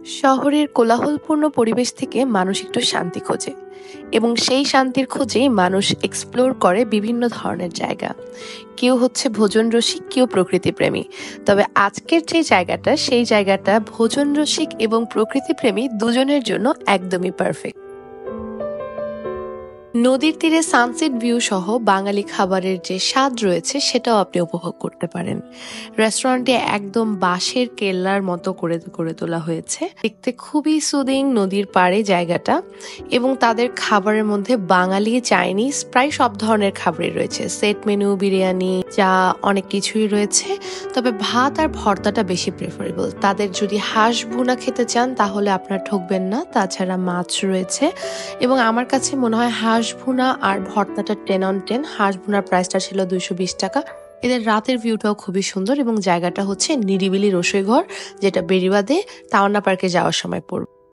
শহরের কোলাহলপূর্ণ পরিবেশ থেকে মানুষ একটু শান্তি খোঁজে এবং সেই শান্তির খোঁজেই মানুষ এক্সপ্লোর করে বিভিন্ন ধরনের জায়গা। কেউ হচ্ছে ভোজন রসিক, কেউ প্রকৃতিপ্রেমী। তবে আজকের যে জায়গাটা, সেই জায়গাটা ভোজন রসিক এবং প্রকৃতিপ্রেমী দুজনের জন্য একদমই পারফেক্ট। নদীর তীরে সানসেট ভিউ সহ বাঙালি খাবারের যে স্বাদ রয়েছে সেটাও আপনি উপভোগ করতে পারেন। রেস্টুরেন্টটি একদম বাঁশের কেল্লার মতো করে করে তোলা হয়েছে, দেখতে খুবই সুদিং। নদীর পাড়ে জায়গাটা এবং তাদের খাবারের মধ্যে বাঙালি, চাইনিজ প্রায় সব ধরনের খাবারই রয়েছে। সেট মেনু, বিরিয়ানি, চা, অনেক কিছুই রয়েছে। তবে ভাত আর ভর্তাটা বেশি প্রেফারেবল। তাদের যদি হাঁস ভুনা খেতে চান তাহলে আপনার ঠকবেন না। তাছাড়া মাছ রয়েছে এবং আমার কাছে মনে হয় হাঁস ভুনা আর ভর্তাটা 10 on 10। হাঁস ভুনার প্রাইসটা ছিল 220 টাকা। এদের রাতের ভিউটাও খুবই সুন্দর এবং জায়গাটা হচ্ছে নিরিবিলি রসুইঘর, যেটা বেড়িবাঁধে তাওয়ান্না পার্কে যাওয়ার সময় পড়বে।